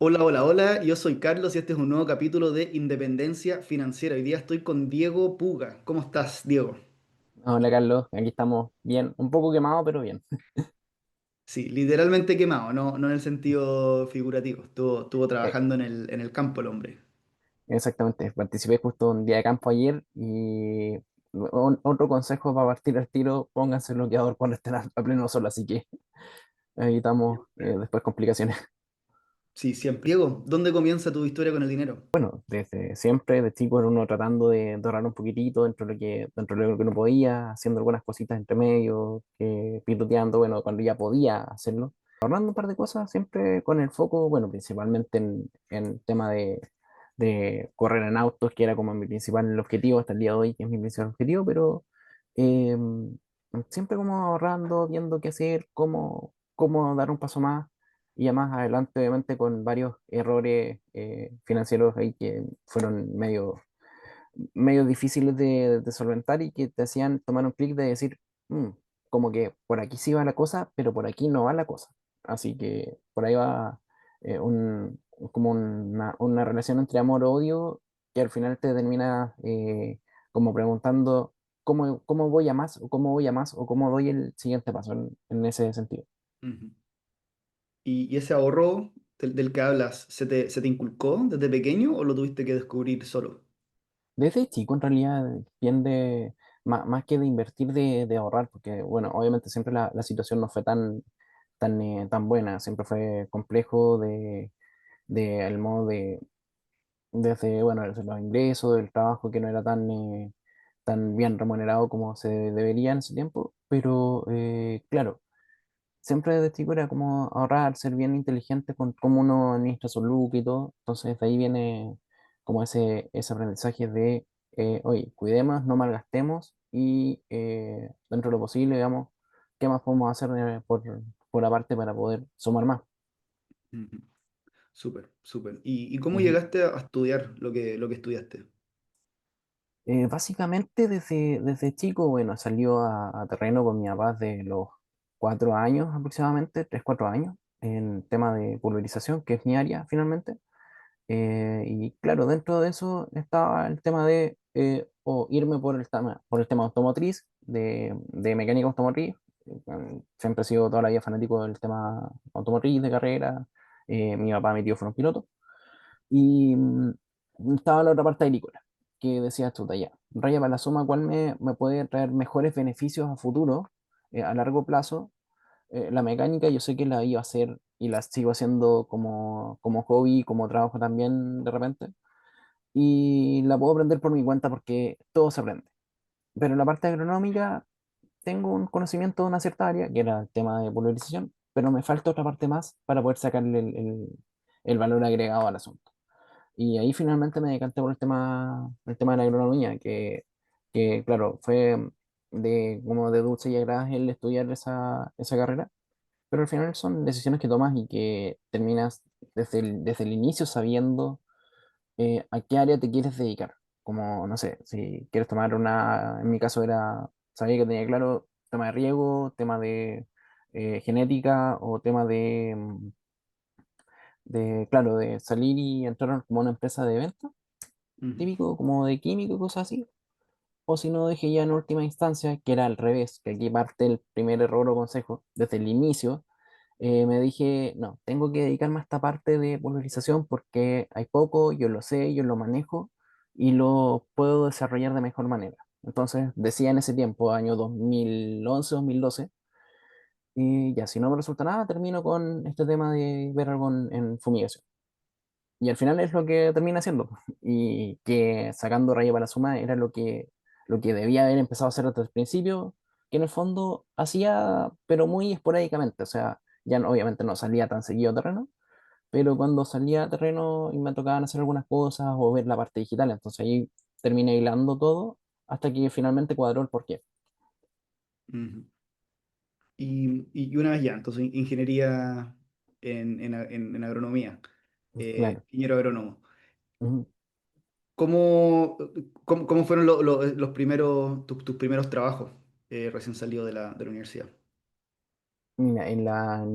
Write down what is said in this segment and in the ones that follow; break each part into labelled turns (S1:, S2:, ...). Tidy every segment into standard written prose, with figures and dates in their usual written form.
S1: Hola, hola, hola, yo soy Carlos y este es un nuevo capítulo de Independencia Financiera. Hoy día estoy con Diego Puga. ¿Cómo estás, Diego?
S2: Hola Carlos, aquí estamos bien, un poco quemado, pero bien.
S1: Sí, literalmente quemado, no en el sentido figurativo. Estuvo
S2: Eh,
S1: trabajando en el campo el hombre.
S2: Exactamente, participé justo un día de campo ayer y otro consejo para partir al tiro, pónganse bloqueador cuando estén a pleno sol, así que evitamos
S1: Siempre.
S2: después complicaciones.
S1: Sí, siempre. Diego, ¿dónde comienza tu historia con el dinero?
S2: Bueno, desde siempre, de chico era uno tratando de ahorrar un poquitito dentro de lo que uno podía, haciendo algunas cositas entre medio, pituteando, bueno, cuando ya podía hacerlo. Ahorrando un par de cosas, siempre con el foco, bueno, principalmente en tema de correr en autos, que era como mi principal objetivo hasta el día de hoy, que es mi principal objetivo, pero eh, siempre como ahorrando, viendo qué hacer, cómo dar un paso más y ya más adelante, obviamente, con varios errores financieros ahí que fueron medio difíciles de solventar y que te hacían tomar un clic de decir, "Mm, como que por aquí sí va la cosa, pero por aquí no va la cosa". Así que por ahí va como una relación entre amor-odio que al final te termina como preguntando cómo voy a más o cómo voy a más o cómo doy el siguiente paso en ese sentido.
S1: Ujú. ¿Y ese ahorro del que hablas, se te inculcó desde pequeño o lo tuviste que descubrir solo?
S2: Desde chico, en realidad, bien más que de invertir, de ahorrar, porque, bueno, obviamente siempre la situación no fue tan buena, siempre fue complejo el modo desde, bueno, desde los ingresos, del trabajo que no era tan bien remunerado como se debería en ese tiempo, pero, claro, siempre desde chico era como ahorrar, ser bien inteligente con cómo uno administra su look y todo. Entonces de ahí viene como ese aprendizaje de, oye, cuidemos, no malgastemos y dentro de lo posible, digamos, qué más podemos hacer por aparte para poder sumar más.
S1: Ujú. Súper, súper. ¿Y cómo
S2: Ujú.
S1: llegaste a estudiar lo que estudiaste?
S2: Básicamente desde chico, bueno, salió a terreno con mi papá de los 4 años aproximadamente, 3, 4 años, en tema de pulverización, que es mi área finalmente. Y claro, dentro de eso estaba el tema de o irme por el tema automotriz, de mecánica automotriz. Siempre he sido toda la vida fanático del tema automotriz, de carrera. Mi papá, mi tío fueron pilotos. Y estaba la otra parte agrícola, que decía, chuta, ya, raya para la suma, ¿cuál me puede traer mejores beneficios a futuro, a largo plazo? La mecánica yo sé que la iba a hacer y la sigo haciendo como hobby, como trabajo también de repente. Y la puedo aprender por mi cuenta porque todo se aprende. Pero en la parte agronómica tengo un conocimiento de una cierta área, que era el tema de pulverización, pero me falta otra parte más para poder sacarle el valor agregado al asunto. Y ahí finalmente me decanté por el tema de la agronomía, que claro, fue como de dulce y agradable el estudiar esa carrera, pero al final son decisiones que tomas y que terminas desde el inicio sabiendo a qué área te quieres dedicar. Como, no sé, si quieres tomar en mi caso sabía que tenía claro tema de riego, tema de genética o tema claro, de salir y entrar como a una empresa de ventas,
S1: Ujú.
S2: típico como de químico y cosas así. O si no, dejé ya en última instancia, que era al revés, que aquí parte el primer error o consejo, desde el inicio, me dije, no, tengo que dedicarme a esta parte de pulverización porque hay poco, yo lo sé, yo lo manejo y lo puedo desarrollar de mejor manera. Entonces, decía en ese tiempo, año 2011, 2012, y ya, si no me resulta nada, termino con este tema de ver algo en fumigación. Y al final es lo que termina haciendo. Y que sacando raya para la suma era lo que debía haber empezado a hacer desde el principio, que en el fondo hacía, pero muy esporádicamente. O sea, ya obviamente no salía tan seguido a terreno, pero cuando salía a terreno y me tocaban hacer algunas cosas o ver la parte digital, entonces ahí terminé hilando todo hasta que finalmente cuadró el porqué.
S1: Ujú. Y una vez ya, entonces ingeniería en agronomía,
S2: Claro.
S1: ingeniero agrónomo.
S2: Ujú.
S1: ¿Cómo fueron los primeros, tus primeros trabajos recién salido de la universidad?
S2: Mira,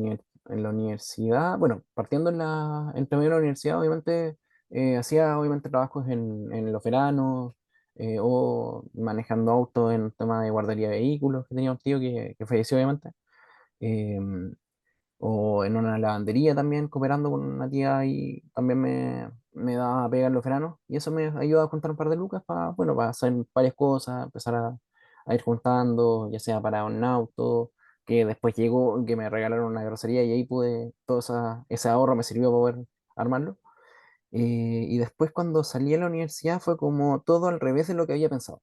S2: en la universidad, bueno, partiendo en términos de la universidad, obviamente, hacía obviamente trabajos en los veranos, o manejando autos en tema de guardería de vehículos, que tenía un tío que falleció, obviamente. em, o en una lavandería también, cooperando con una tía y también me daba pega en los veranos. Y eso me ayuda a juntar un par de lucas para, bueno, para hacer varias cosas, empezar a ir juntando, ya sea para un auto, que después llegó, que me regalaron una grosería y ahí pude, ese ahorro me sirvió para poder armarlo. Y después cuando salí a la universidad fue como todo al revés de lo que había pensado.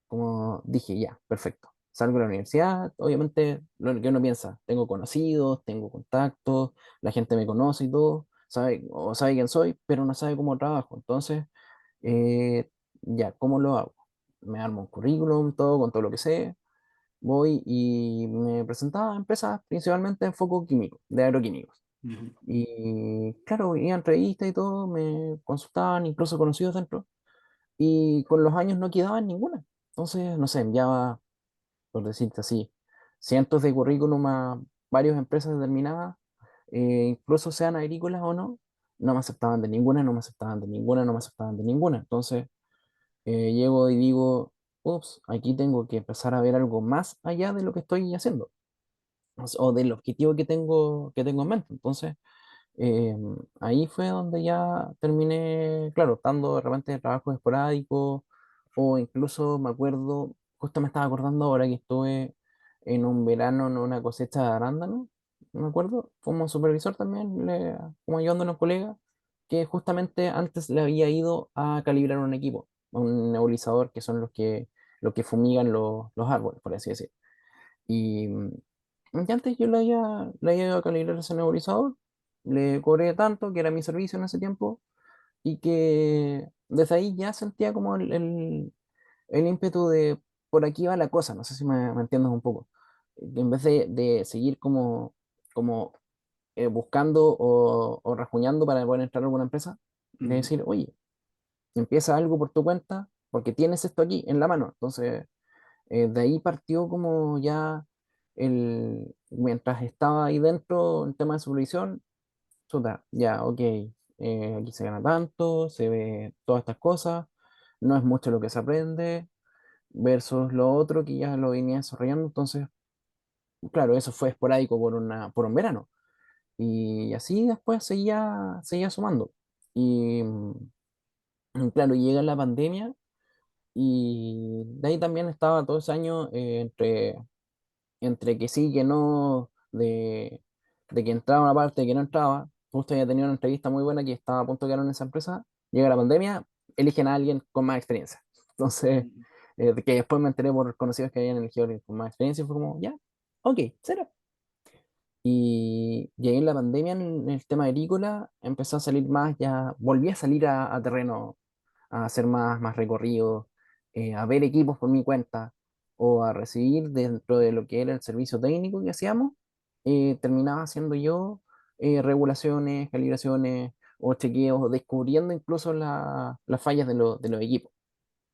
S2: Como dije, ya, perfecto. Salgo de la universidad, obviamente lo que uno piensa, tengo conocidos, tengo contactos, la gente me conoce y todo, sabe, o sabe quién soy, pero no sabe cómo trabajo. Entonces, eh, ya, ¿cómo lo hago? Me armo un currículum, todo, con todo lo que sé, voy y me presentaba a empresas principalmente en foco químico, de agroquímicos.
S1: Ujú,
S2: Y claro, iba a entrevistas y todo, me consultaban, incluso conocidos dentro, y con los años no quedaba en ninguna. Entonces, no sé, enviaba, por decirte así, cientos de currículum a varias empresas determinadas, incluso sean agrícolas o no, no me aceptaban de ninguna, no me aceptaban de ninguna, no me aceptaban de ninguna. Entonces, llego y digo, ups, aquí tengo que empezar a ver algo más allá de lo que estoy haciendo, o del objetivo que tengo en mente. Entonces, eh, ahí fue donde ya terminé, claro, estando de repente de trabajos esporádicos, o incluso me acuerdo, justo me estaba acordando ahora que estuve en un verano en una cosecha de arándanos, me acuerdo, como supervisor también, como ayudando a unos colegas, que justamente antes le había ido a calibrar un equipo, un nebulizador, que son los que fumigan los árboles, por así decirlo. Y y antes yo le había ido a calibrar ese nebulizador, le cobré tanto, que era mi servicio en ese tiempo, y que desde ahí ya sentía como el ímpetu de por aquí va la cosa, no sé si me entiendes un poco. En vez de seguir como buscando o rasguñando para poder entrar a alguna empresa, de
S1: ujú,
S2: decir, oye, empieza algo por tu cuenta, porque tienes esto aquí en la mano. Entonces, de ahí partió como ya mientras estaba ahí dentro en tema de supervisión, chuta, ya, ok, aquí se gana tanto, se ve todas estas cosas, no es mucho lo que se aprende, versus lo otro que ya lo venía desarrollando. Entonces, claro, eso fue esporádico por un verano. Y así después seguía sumando. Y claro, llega la pandemia y de ahí también estaba todo ese año, entre que sí, que no, de que entraba una parte, de que no entraba. Justo había tenido una entrevista muy buena que estaba a punto de quedar en esa empresa. Llega la pandemia, eligen a alguien con más experiencia. Entonces,
S1: ujú,
S2: que después me enteré por conocidos que habían elegido a alguien con más experiencia y fue como, ya, ok, será. Y ahí en la pandemia, en el tema agrícola, empezó a salir más, ya volví a salir a terreno, a hacer más recorridos, a ver equipos por mi cuenta, o a recibir dentro de lo que era el servicio técnico que hacíamos, terminaba haciendo yo regulaciones, calibraciones o chequeos, descubriendo incluso las fallas de los equipos.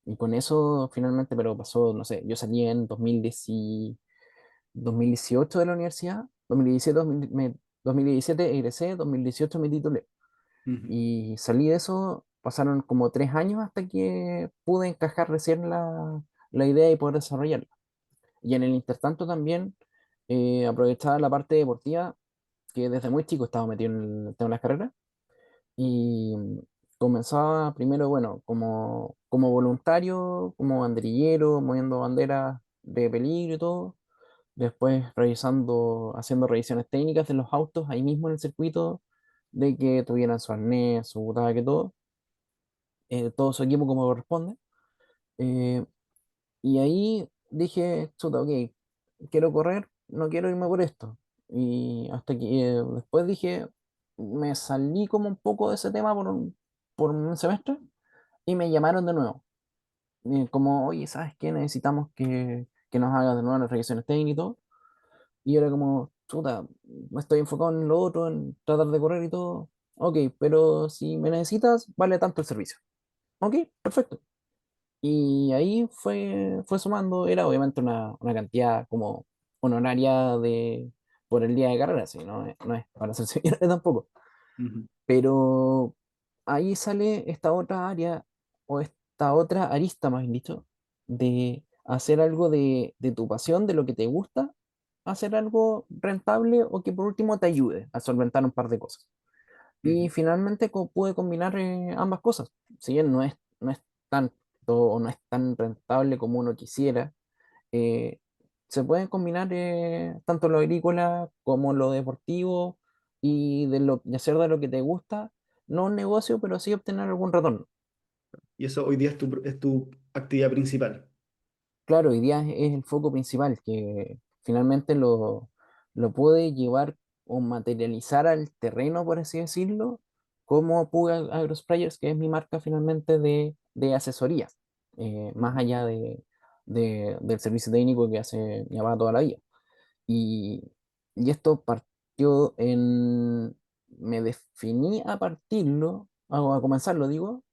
S2: Y con eso finalmente, pero pasó, no sé, yo salí en 2018 de la universidad, 2017, 2017 egresé, 2018 me titulé.
S1: ujú,
S2: Y salí de eso, pasaron como 3 años hasta que pude encajar recién la idea y poder desarrollarla. Y en el intertanto también aprovechaba la parte deportiva, que desde muy chico estaba metido en el tema de las carreras. Y comenzaba primero, bueno, como voluntario, como banderillero, moviendo banderas de peligro y todo. Después haciendo revisiones técnicas de los autos ahí mismo en el circuito, de que tuvieran su arnés, su butaca, que todo su equipo como corresponde. Eh, y ahí dije, chuta, ok, quiero correr, no quiero irme por esto. Y hasta que después dije, me salí como un poco de ese tema por un semestre y me llamaron de nuevo. Como, oye, ¿sabes qué? Necesitamos que nos hagas de nuevo las revisiones técnicas y todo. Y era como, chuta, me estoy enfocado en lo otro, en tratar de correr y todo. Ok, pero si me necesitas, vale tanto el servicio. Ok, perfecto. Y ahí fue sumando, era obviamente una cantidad como honoraria por el día de carrera, sí, no es para hacerse millonario tampoco.
S1: Ujú,
S2: Pero ahí sale esta otra área, o esta otra arista, más bien dicho, de hacer algo de tu pasión, de lo que te gusta, hacer algo rentable o que por último te ayude a solventar un par de cosas. Y
S1: ujú.
S2: finalmente pude combinar ambas cosas. Si bien no es tanto o no es tan rentable como uno quisiera, eh, se pueden combinar tanto lo agrícola como lo deportivo y hacer de lo que te gusta, no un negocio, pero sí obtener algún retorno.
S1: Y eso hoy día es tu actividad principal.
S2: Claro, hoy día es el foco principal, que finalmente lo pude llevar o materializar al terreno, por así decirlo, como Puga AgroSprayers, que es mi marca finalmente de asesorías, más
S1: Ujú.
S2: allá del servicio técnico que hace mi papá toda la vida. Y, y esto partió me definí a partirlo, a comenzarlo, digo,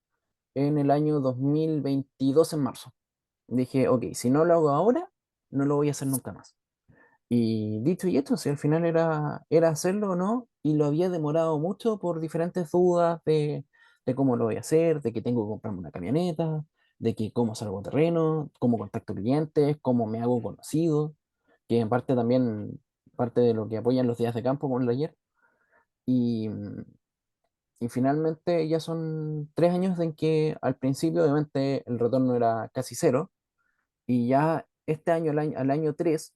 S2: en el año 2022 en marzo. Dije, ok, si no lo hago ahora, no lo voy a hacer nunca más. Y dicho y hecho, si al final era hacerlo o no, y lo había demorado mucho por diferentes dudas de cómo lo voy a hacer, de que tengo que comprarme una camioneta, de que cómo salgo a terreno, cómo contacto clientes, cómo me hago conocido, que en parte también parte de lo que apoyan los días de campo con el taller. Y, y finalmente ya son 3 años en que al principio obviamente el retorno era casi cero, y ya este año, al año 3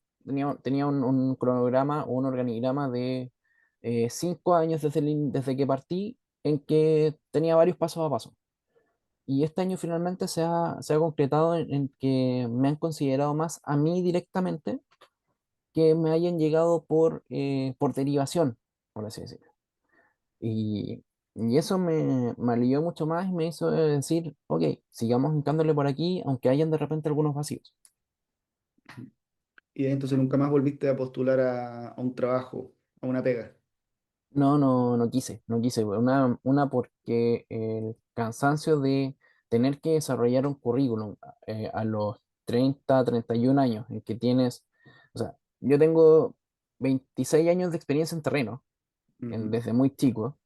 S2: tenía un cronograma o un organigrama de 5 años desde que partí, en que tenía varios pasos a paso. Y este año finalmente se ha concretado en que me han considerado más a mí directamente que me hayan llegado por derivación, por así decirlo. Y, y eso me alivió mucho más y me hizo decir, ok, sigamos hincándole por aquí, aunque hayan de repente algunos vacíos.
S1: Y entonces nunca más volviste a postular a un trabajo, a una pega.
S2: No quise, no quise. Una porque el cansancio de tener que desarrollar un currículum a los 30, 31 años, en que tienes, o sea, yo tengo 26 años de experiencia en terreno,
S1: Ujú,
S2: desde muy chico,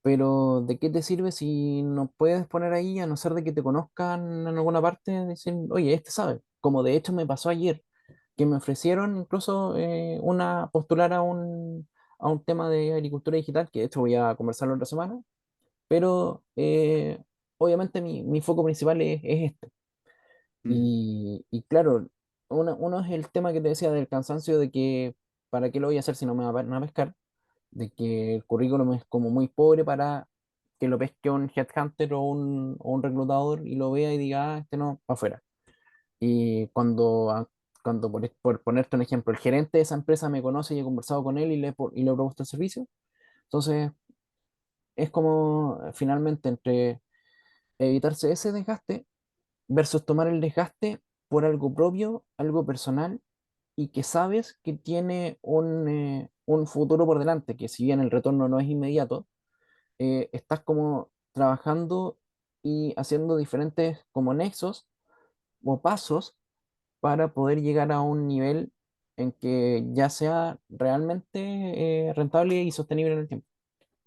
S2: pero ¿de qué te sirve si no puedes poner ahí, a no ser de que te conozcan en alguna parte, decir, oye, este sabe? Como de hecho me pasó ayer, que me ofrecieron incluso postular a un tema de agricultura digital, que de hecho voy a conversar la otra semana, pero obviamente mi foco principal es este.
S1: ujú.
S2: Y claro, uno es el tema que te decía del cansancio de que, ¿para qué lo voy a hacer si no me van a pescar? De que el currículum es como muy pobre para que lo pesque un headhunter o un reclutador y lo vea y diga, ah, este no, para afuera. Y cuando por ponerte un ejemplo, el gerente de esa empresa me conoce y he conversado con él y le he propuesto el servicio, entonces es como finalmente entre evitarse ese desgaste versus tomar el desgaste por algo propio, algo personal y que sabes que tiene un futuro por delante, que si bien el retorno no es inmediato, estás como trabajando y haciendo diferentes como nexos o pasos para poder llegar a un nivel en que ya sea realmente rentable y sostenible en el tiempo.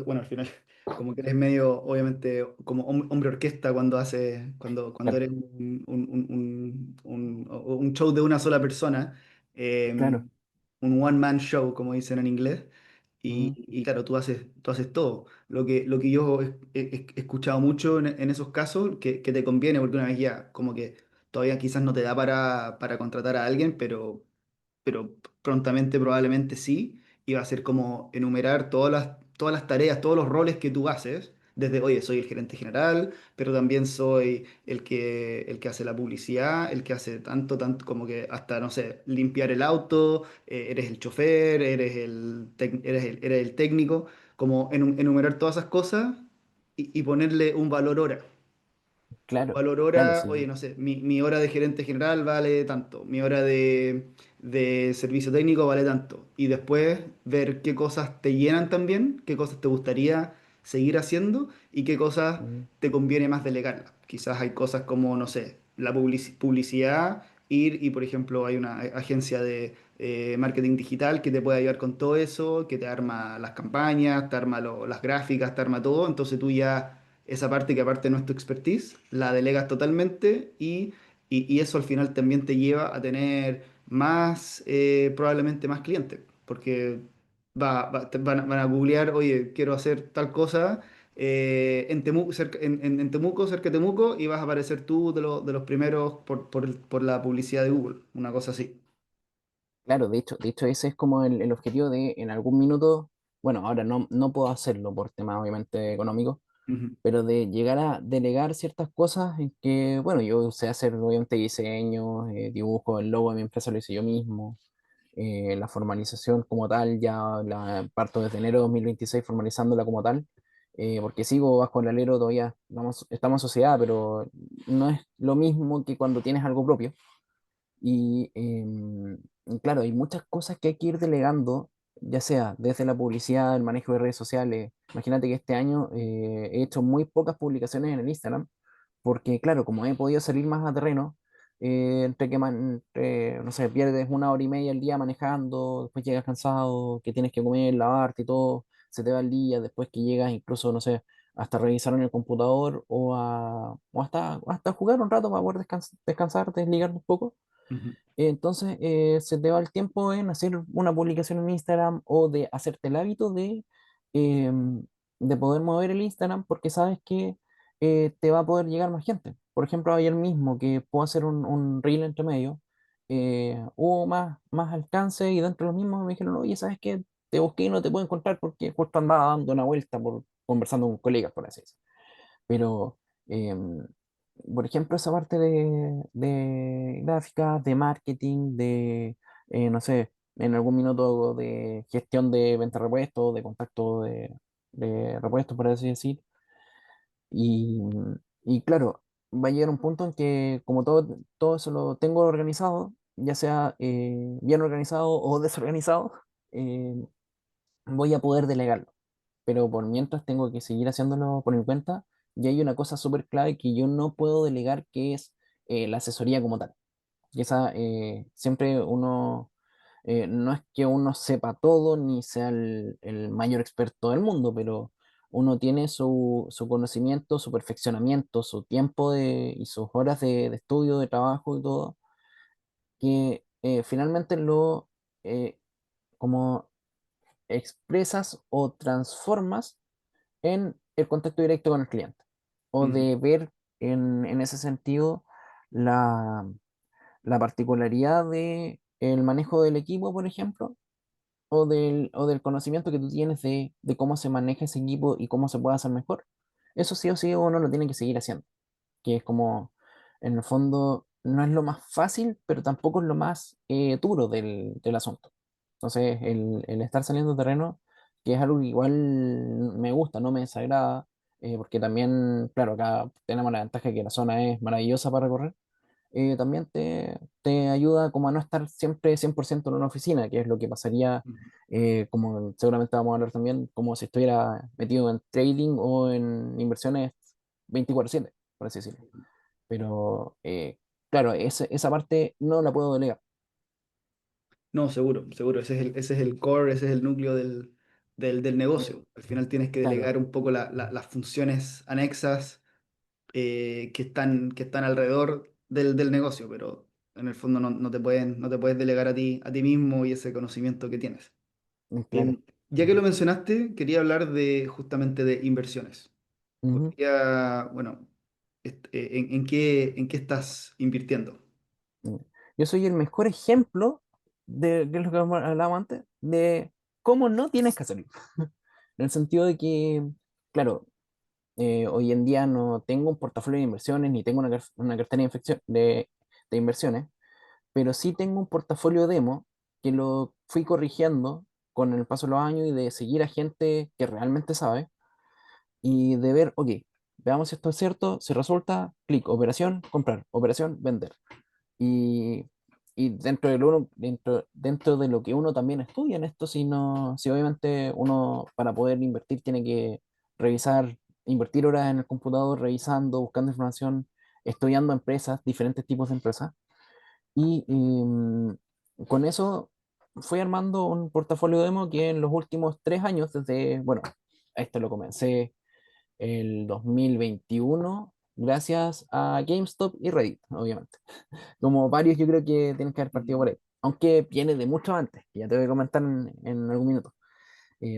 S1: Bueno, al final, como que eres medio, obviamente, como hombre orquesta cuando haces, cuando
S2: Claro,
S1: eres un show de una sola persona, eh,
S2: claro.
S1: un one man show, como dicen en inglés.
S2: Mm,
S1: Y claro, tú haces todo. Lo que yo he escuchado mucho en esos casos, que te conviene, porque una vez ya, como que todavía quizás no te da para contratar a alguien, pero prontamente probablemente sí, y va a ser como enumerar todas las tareas, todos los roles que tú haces, desde, oye, soy el gerente general, pero también soy el que hace la publicidad, el que hace tanto, como que hasta, no sé, limpiar el auto, eres el chofer, eres el técnico, como enumerar todas esas cosas y ponerle un valor hora.
S2: claro,
S1: Valor
S2: claro,
S1: hora, oye,
S2: sí.
S1: no sé, mi hora de gerente general vale tanto, mi hora de servicio técnico vale tanto. Y después ver qué cosas te llenan también, qué cosas te gustaría seguir haciendo y qué cosas
S2: Mm,
S1: te conviene más delegarlas. Quizás hay cosas como, no sé, la publicidad. ir y, por ejemplo, hay una agencia de marketing digital que te puede ayudar con todo eso, que te arma las campañas, te arma las gráficas, te arma todo. Entonces tú ya esa parte que aparte no es tu expertise, la delegas totalmente y eso al final también te lleva a tener más, probablemente más clientes, porque van a googlear, oye, quiero hacer tal cosa en en Temuco, cerca de Temuco, y vas a aparecer tú de los primeros por la publicidad de Google, una cosa así.
S2: Claro, de hecho ese es como el objetivo de en algún minuto, bueno, ahora no puedo hacerlo por temas obviamente económicos,
S1: Ujú,
S2: pero de llegar a delegar ciertas cosas en que, bueno, yo sé hacer obviamente diseño, dibujo, el logo de mi empresa lo hice yo mismo, la formalización como tal, ya la parto desde enero de 2026 formalizándola como tal, porque sigo bajo el alero todavía, estamos en sociedad, pero no es lo mismo que cuando tienes algo propio. Y claro, hay muchas cosas que hay que ir delegando, ya sea desde la publicidad, el manejo de redes sociales. Imagínate que este año he hecho muy pocas publicaciones en el Instagram, porque claro, como he podido salir más a terreno, no sé, pierdes una hora y media al día manejando, después llegas cansado, que tienes que comer, lavarte y todo, se te va el día, después que llegas incluso, no sé, hasta revisar en el computador o hasta jugar un rato para poder descansar, desligarte un poco.
S1: ujú,
S2: Entonces, se te va el tiempo en hacer una publicación en Instagram o de hacerte el hábito de poder mover el Instagram porque sabes que te va a poder llegar más gente. Por ejemplo, ayer mismo que puedo hacer un reel entre medio, hubo más alcance y dentro de los mismos me dijeron, oye, ¿sabes qué? Te busqué y no te puedo encontrar porque justo andaba dando una vuelta conversando con colegas, por así decirlo. Pero, em, por ejemplo, esa parte de gráfica, de marketing, no sé, en algún minuto de gestión de venta de repuestos, de contacto de repuestos, por así decir. Y, y claro, va a llegar un punto en que como todo eso lo tengo organizado, ya sea bien organizado o desorganizado, eh, voy a poder delegarlo, pero por mientras tengo que seguir haciéndolo por mi cuenta. Y hay una cosa súper clave que yo no puedo delegar, que es la asesoría como tal. Y esa siempre uno, no es que uno sepa todo ni sea el mayor experto del mundo, pero uno tiene su conocimiento, su perfeccionamiento, su tiempo y sus horas de estudio, de trabajo y todo, que finalmente eh, como expresas o transformas en el contacto directo con el cliente o
S1: ujú,
S2: de ver en ese sentido la, la particularidad de el manejo del equipo, por ejemplo, o del conocimiento que tú tienes de cómo se maneja ese equipo y cómo se puede hacer mejor. Eso sí o sí uno lo tiene que seguir haciendo, que es como, en el fondo, no es lo más fácil, pero tampoco es lo más duro del asunto. Entonces, el estar saliendo de terreno, que es algo que igual me gusta, no me desagrada, porque también, claro, acá tenemos la ventaja de que la zona es maravillosa para recorrer, también te ayuda como a no estar siempre 100% en una oficina, que es lo que pasaría,
S1: ujú.
S2: como seguramente vamos a hablar también, como si estuviera metido en trading o en inversiones 24/7, por así decirlo. Pero, claro, esa parte no la puedo delegar.
S1: No, seguro, seguro. Ese es el core, ese es el núcleo del negocio. Al final tienes que
S2: Claro,
S1: delegar un poco las funciones anexas que están alrededor del negocio, pero en el fondo no te puedes delegar a ti mismo y ese conocimiento que tienes.
S2: claro.
S1: Ya que lo mencionaste, quería hablar justamente de inversiones. Hoy
S2: Ujú.
S1: día, bueno, en qué estás invirtiendo?
S2: Mm. Yo soy el mejor ejemplo de lo que hablábamos antes, de cómo no tienes que hacerlo. En el sentido de que, claro, hoy en día no tengo un portafolio de inversiones ni tengo una cartera de inversiones, pero sí tengo un portafolio demo que lo fui corrigiendo con el paso de los años y de seguir a gente que realmente sabe y de ver, ok, veamos si esto es cierto, si resulta, clic, operación, comprar, operación, vender. Y, y dentro de lo que uno también estudia en esto, si obviamente uno para poder invertir tiene que revisar, invertir horas en el computador, revisando, buscando información, estudiando empresas, diferentes tipos de empresas. Y con eso fui armando un portafolio demo que en los últimos 3 años, desde, bueno, esto lo comencé el 2021 gracias a GameStop y Reddit, obviamente. Como varios yo creo que tienen que haber partido por
S1: Mm.
S2: ahí, aunque viene de mucho antes, que ya te voy a comentar en algún minuto.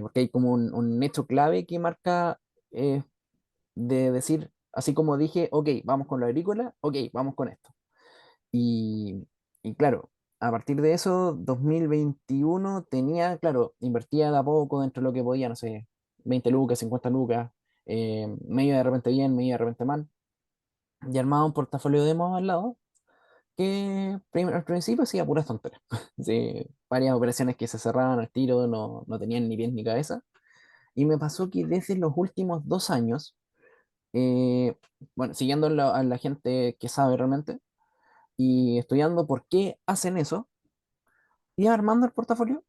S2: Porque hay como un hecho clave que marca eh, de decir, así como dije, ok, vamos con lo agrícola, ok, vamos con esto. Y, y claro, a partir de eso, 2021 tenía, claro, invertía de a poco dentro de lo que podía, no sé, 20 lucas, 50 lucas, medio de repente bien, medio de repente mal, y armaba un portafolio de demos al lado, que al principio hacía puras tonteras. Sí, varias operaciones que se cerraban al tiro, no tenían ni pies ni cabeza. Y me pasó que desde los últimos 2 años, eh, bueno, siguiendo a la gente que sabe realmente y estudiando por qué hacen eso, iba armando el portafolio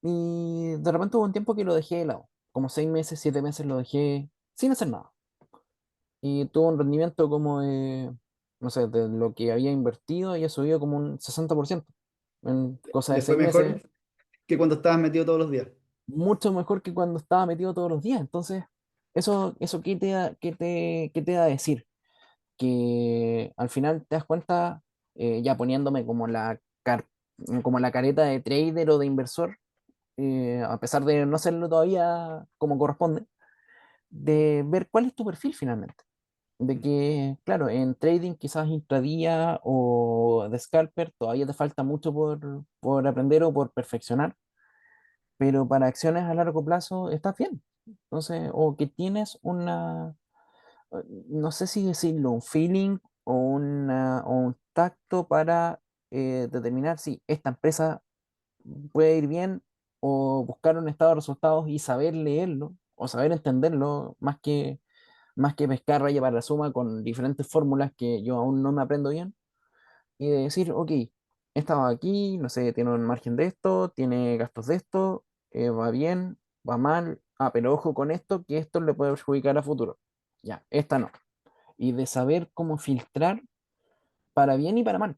S2: y de repente hubo un tiempo que lo dejé de lado, como 6 meses, 7 meses lo dejé sin hacer nada. Y tuvo un rendimiento como de, no sé, de lo que había invertido, había subido como un 60% en cosa de
S1: Le fue
S2: 6 meses,
S1: mejor que cuando estabas metido todos los días.
S2: mucho mejor que cuando estaba metido todos los días. Entonces, eso ¿qué te da, qué te da a decir? Que al final te das cuenta, ya poniéndome como como la careta de trader o de inversor, a pesar de no hacerlo todavía como corresponde, de ver cuál es tu perfil finalmente. De que, claro, en trading quizás intradía o de scalper todavía te falta mucho por aprender o por perfeccionar, pero para acciones a largo plazo estás bien. Entonces, o que tienes no sé si decirlo, un feeling o un tacto para determinar si esta empresa puede ir bien o buscar un estado de resultados y saber leerlo o saber entenderlo más que pescar raya para la suma con diferentes fórmulas que yo aún no me aprendo bien y de decir, ok, estaba aquí, no sé, tiene un margen de esto, tiene gastos de esto, va bien, va mal, pero ojo con esto, que esto le puede perjudicar a futuro. Ya, esta no. Y de saber cómo filtrar para bien y para mal.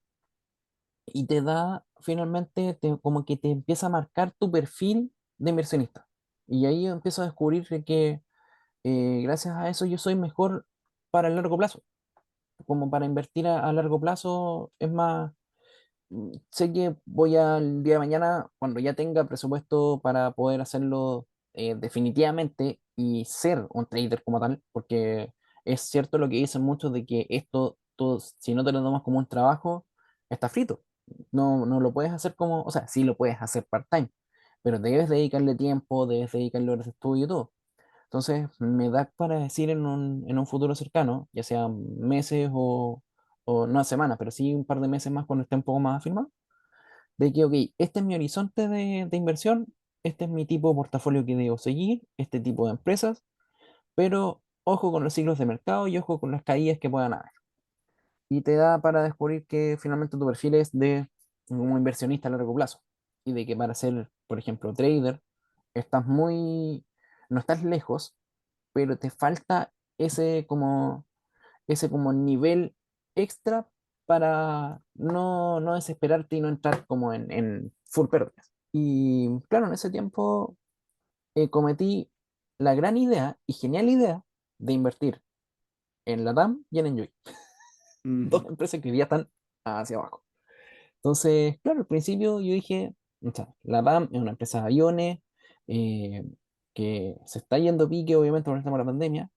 S2: Y te da, finalmente, como que te empieza a marcar tu perfil de inversionista. Y ahí empiezo a descubrir que gracias a eso yo soy mejor para el largo plazo. Como para invertir a largo plazo, es más, sé que voy al día de mañana, cuando ya tenga presupuesto para poder hacerlo definitivamente y ser un trader como tal, porque es cierto lo que dicen muchos de que esto, si no te lo tomas como un trabajo, está frito. No lo puedes hacer como, o sea, sí lo puedes hacer part-time, pero debes dedicarle tiempo, debes dedicarle horas de estudio y todo. Entonces, me da para decir en un futuro cercano, ya sea meses o no semanas, pero sí un par de meses más cuando esté un poco más afirmado, de que, ok, este es mi horizonte de inversión, este es mi tipo de portafolio que debo seguir, este tipo de empresas, pero ojo con los ciclos de mercado y ojo con las caídas que puedan haber. Y te da para descubrir que finalmente tu perfil es de como inversionista a largo plazo y de que para ser, por ejemplo, trader, estás muy, no estás lejos, pero te falta ese como nivel extra para no desesperarte y no entrar como en full pérdidas. Y claro, en ese tiempo cometí la gran idea y genial idea de invertir en Latam y en Enjoy, dos
S1: Mm.
S2: empresas que hoy día están hacia abajo. Entonces, claro, al principio yo dije, o sea, Latam es una empresa de aviones eh, que se está yendo a pique, obviamente, por el tema de la pandemia,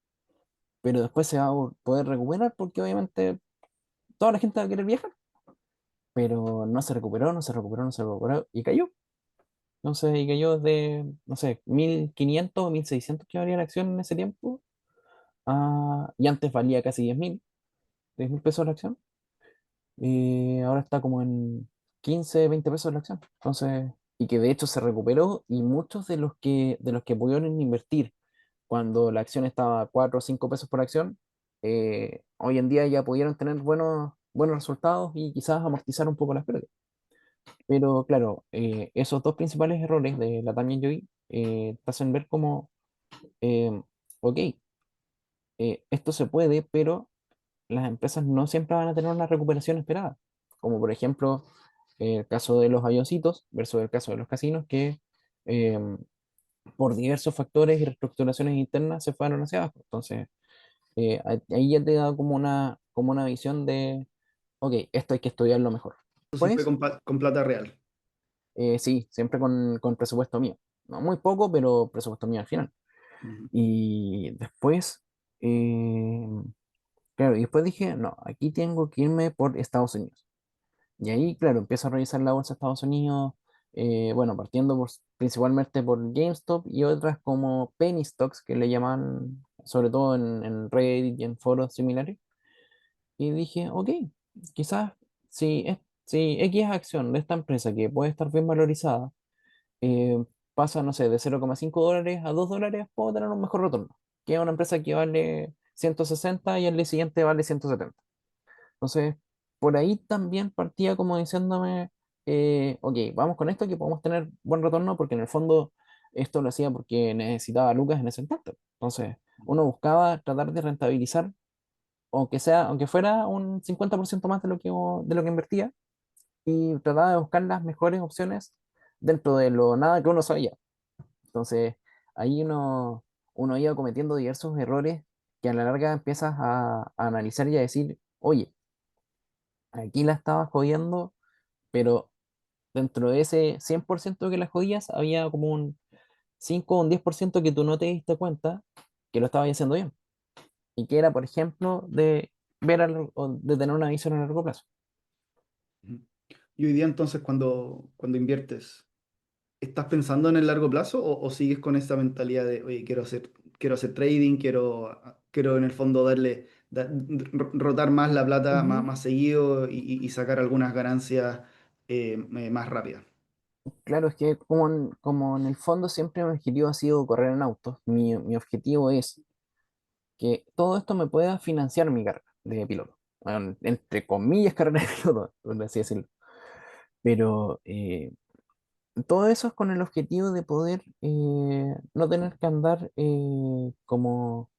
S2: pero después se va a poder recuperar porque obviamente toda la gente va a querer viajar, pero no se recuperó, no se recuperó, no se recuperó y cayó. Entonces, y cayó de, no sé, 1.500 o 1.600 que valía la acción en ese tiempo, y antes valía casi 10.000 pesos la acción, y ahora está como en 15 20 pesos la acción. Entonces, y que de hecho se recuperó y muchos de los que pudieron invertir cuando la acción estaba a 4 o 5 pesos por acción, hoy en día ya pudieron tener buenos resultados y quizás amortizar un poco las pérdidas. Pero claro, esos dos principales errores de la Tamiya Joy te hacen ver como, eh, ok, esto se puede, pero las empresas no siempre van a tener una recuperación esperada. como por ejemplo el caso de los avioncitos versus el caso de los casinos, que em, por diversos factores y reestructuraciones internas se fueron hacia abajo. Entonces, ahí ya te da como una visión de, ok, esto hay que estudiarlo mejor.
S1: Eso sí fue
S2: Pues,
S1: con plata real.
S2: sí, siempre con presupuesto mío. No muy poco, pero presupuesto mío al final.
S1: Ujú.
S2: Y después, eh, claro, y después dije, no, aquí tengo que irme por Estados Unidos. Y ahí, claro, empiezo a revisar la bolsa de Estados Unidos, bueno, partiendo principalmente por GameStop y otras como Penny Stocks, que le llaman, sobre todo en Reddit y en foros similares. Y dije, ok, quizás si X acción de esta empresa que puede estar bien valorizada, eh, pasa, no sé, de $0,5 a $2, puedo tener un mejor retorno. Que es una empresa que vale 160 y al día siguiente vale 170. Entonces, por ahí también partía como diciéndome, ok, vamos con esto que podemos tener buen retorno porque en el fondo esto lo hacía porque necesitaba lucas en ese instante. Entonces, uno buscaba tratar de rentabilizar, aunque sea, aunque fuera un 50% más de lo que invertía, y trataba de buscar las mejores opciones dentro de lo nada que uno sabía. Entonces, ahí uno iba cometiendo diversos errores que a la larga empiezas a analizar y a decir, oye, aquí la estaba jodiendo, pero dentro de ese 100% que la jodías, había como un 5 o un 10% que tú no te diste cuenta que lo estabas haciendo bien. Y que era, por ejemplo, de o de tener una visión a largo plazo.
S1: Ujú. Y hoy día entonces cuando inviertes, ¿estás pensando en el largo plazo o sigues con esa mentalidad de, oye, quiero hacer trading, quiero en el fondo rotar más la plata
S2: Ujú.
S1: más seguido y sacar algunas ganancias más rápidas?
S2: Claro, es que como en el fondo siempre mi objetivo ha sido correr en autos, mi objetivo es que todo esto me pueda financiar mi carrera de piloto. Bueno, entre comillas, carrera de piloto, por así decirlo. Pero todo eso es con el objetivo de poder no tener que andar como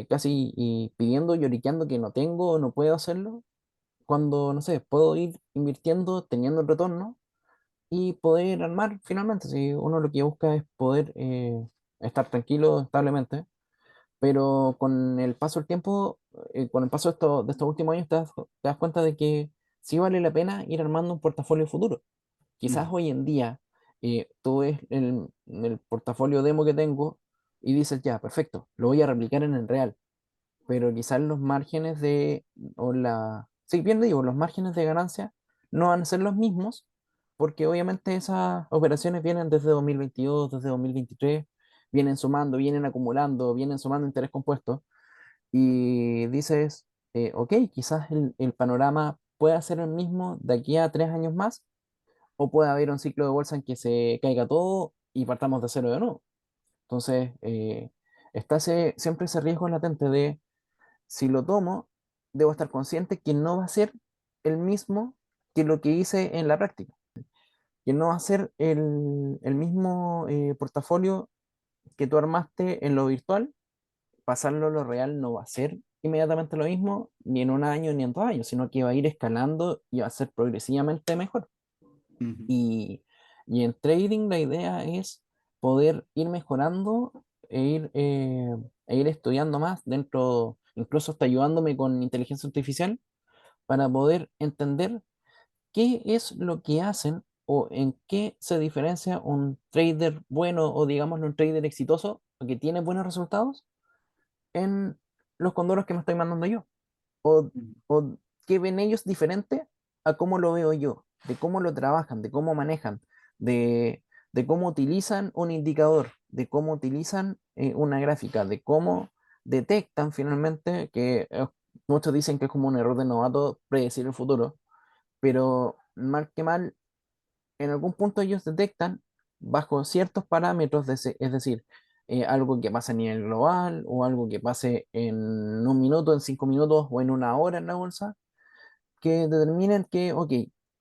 S2: casi y pidiendo, lloriqueando que no tengo o no puedo hacerlo, cuando, no sé, puedo ir invirtiendo, teniendo el retorno y poder armar finalmente. Si uno lo que busca es poder estar tranquilo, establemente, pero con el paso del tiempo, con el paso de estos últimos años, te das cuenta de que sí vale la pena ir armando un portafolio futuro. Quizás
S1: Ujú,
S2: hoy en día tú ves el portafolio demo que tengo y dices, ya, perfecto, lo voy a replicar en el real, pero quizás los márgenes sí, bien le digo, los márgenes de ganancia no van a ser los mismos, porque obviamente esas operaciones vienen desde 2022, desde 2023, vienen sumando, vienen acumulando, vienen sumando interés compuesto, y dices, ok, quizás el panorama pueda ser el mismo de aquí a 3 años más, o puede haber un ciclo de bolsa en que se caiga todo y partamos de cero de nuevo. Entonces, está siempre ese riesgo latente de, si lo tomo, debo estar consciente que no va a ser el mismo que lo que hice en la práctica, que no va a ser el mismo portafolio que tú armaste en lo virtual, pasarlo a lo real no va a ser inmediatamente lo mismo, ni en un año ni en 2 años, sino que va a ir escalando y va a ser progresivamente mejor.
S1: ujú,
S2: Y, y en trading la idea es poder ir mejorando e ir estudiando más dentro, incluso hasta ayudándome con inteligencia artificial para poder entender qué es lo que hacen o en qué se diferencia un trader bueno o digámoslo un trader exitoso o que tiene buenos resultados en los condoros que me estoy mandando yo
S1: ujú,
S2: o qué ven ellos diferente a cómo lo veo yo, de cómo lo trabajan, de cómo manejan, de cómo utilizan un indicador, de cómo utilizan una gráfica, de cómo detectan finalmente que muchos dicen que es como un error de novato predecir el futuro, pero mal que mal, en algún punto ellos detectan bajo ciertos parámetros, es decir, algo que pase a nivel global o algo que pase en un minuto, en 5 minutos o en una hora en la bolsa, que determinen que, ok,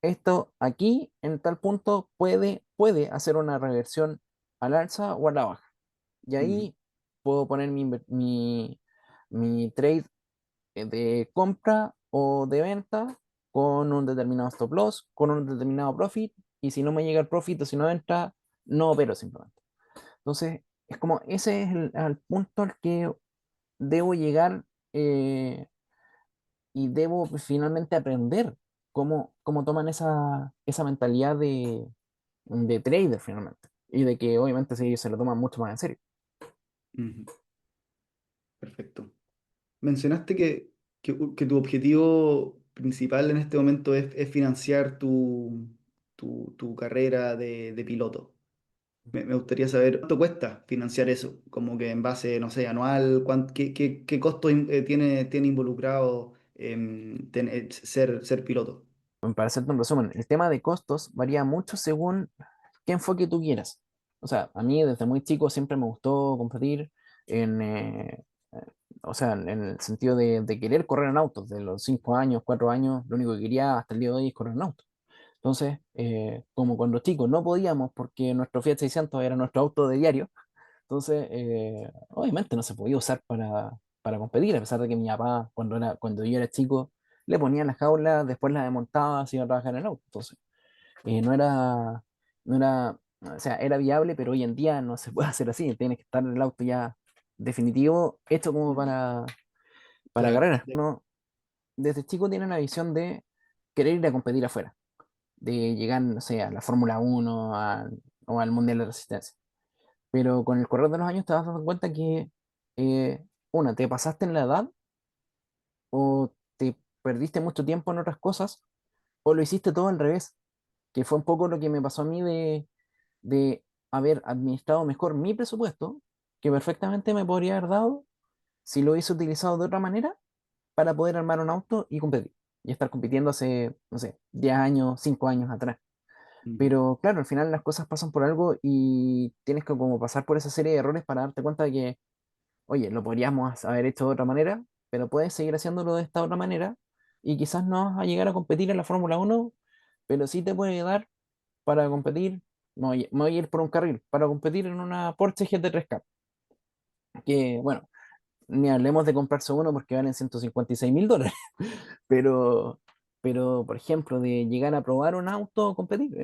S2: esto aquí en tal punto puede hacer una reversión al alza o a la baja. Y
S1: ujú,
S2: ahí puedo poner mi trade de compra o de venta con un determinado stop loss, con un determinado profit, y si no me llega el profit o si no entra, no opero simplemente. Entonces, es como ese es al punto al que debo llegar, y debo finalmente aprender cómo toman esa mentalidad de trader finalmente. Y de que obviamente sí, se lo toman mucho más en serio.
S1: Ujú. Perfecto. Mencionaste que tu objetivo principal en este momento es financiar tu carrera de piloto. Me gustaría saber cuánto cuesta financiar eso, como que en base, no sé, anual, qué costo tiene involucrado ser piloto.
S2: Para hacerte un resumen, el tema de costos varía mucho según qué enfoque tú quieras. O sea, a mí desde muy chico siempre me gustó competir en, eh, o sea, en el sentido de querer correr en autos. De los 5 años, 4 años, lo único que quería hasta el día de hoy es correr en auto. Entonces, como cuando chicos no podíamos porque nuestro Fiat 600 era nuestro auto de diario, entonces, obviamente no se podía usar para competir, a pesar de que mi papá, cuando yo era chico, le ponía en las jaulas, después la desmontaba, se iba a trabajar en el auto. Entonces, no era, o sea, era viable, pero hoy en día no se puede hacer así. Tiene que estar el auto ya definitivo, hecho como
S1: Mm.
S2: para
S1: Claro,
S2: carreras. Uno desde chico tiene una visión de querer ir a competir afuera, de llegar, no sé, a la Fórmula 1 o al Mundial de Resistencia. Pero con el correr de los años te vas dando cuenta que, una, te pasaste en la edad o te perdiste mucho tiempo en otras cosas o lo hiciste todo al revés, que fue un poco lo que me pasó a mí de haber administrado mejor mi presupuesto, que perfectamente me podría haber dado si lo hubiese utilizado de otra manera para poder armar un auto y competir. Y estar compitiendo hace, no sé, 10 años, 5 años atrás.
S1: ujú,
S2: Pero claro, al final las cosas pasan por algo y tienes que como pasar por esa serie de errores para darte cuenta de que, oye, lo podríamos haber hecho de otra manera, pero puedes seguir haciéndolo de esta otra manera y quizás no vas a llegar a competir en la Fórmula 1, pero sí te puede dar para competir. Me voy a ir por un carril, para competir en una Porsche GT3K, que bueno, ni hablemos de comprarse uno porque valen $156.000, pero, por ejemplo, de llegar a probar un auto, competir,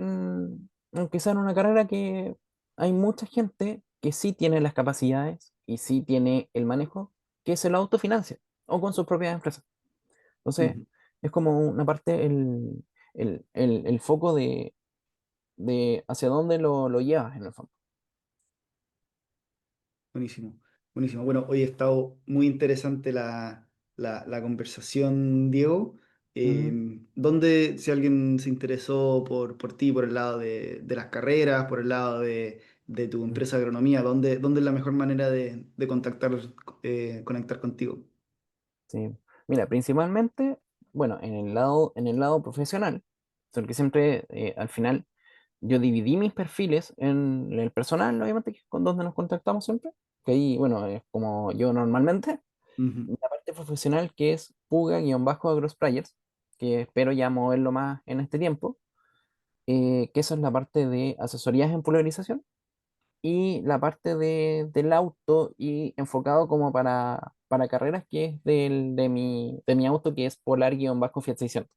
S2: aunque sea en una carrera que hay mucha gente que sí tiene las capacidades y sí tiene el manejo, que se lo autofinancia o con sus propias empresas. Entonces,
S1: ujú.
S2: es como una parte, el foco de hacia dónde lo llevas en el fondo.
S1: Buenísimo, buenísimo. Bueno, hoy ha estado muy interesante la conversación, Diego.
S2: Ujú,
S1: ¿Dónde, si alguien se interesó por ti, por el lado de las carreras, por el lado de tu
S2: ujú.
S1: empresa de agronomía, dónde es la mejor manera de contactar, conectar contigo?
S2: Sí. Mira, principalmente, bueno, en el lado profesional, porque siempre, al final, yo dividí mis perfiles en el personal, obviamente, que es con donde nos contactamos siempre, que ahí, bueno, es como yo normalmente,
S1: Ujú,
S2: y la parte profesional que es Puga-AgroSprayers, que espero ya moverlo más en este tiempo, que eso es la parte de asesorías en polarización, y la parte del auto y enfocado como para carreras, que es de mi auto, que es Polar-Fiat 600,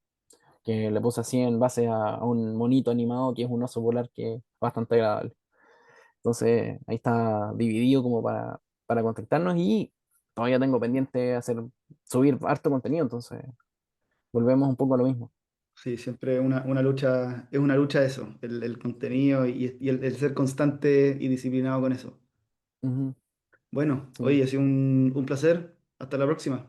S2: que le puse así en base a un monito animado que es un oso polar que es bastante agradable. Entonces ahí está dividido como para contactarnos, y todavía tengo pendiente subir harto contenido, entonces volvemos un poco a lo mismo.
S1: sí, siempre es una lucha eso, el contenido y el ser constante y disciplinado con eso.
S2: Ujú,
S1: Bueno,
S2: sí.
S1: oye, ha sido un placer. Hasta la próxima.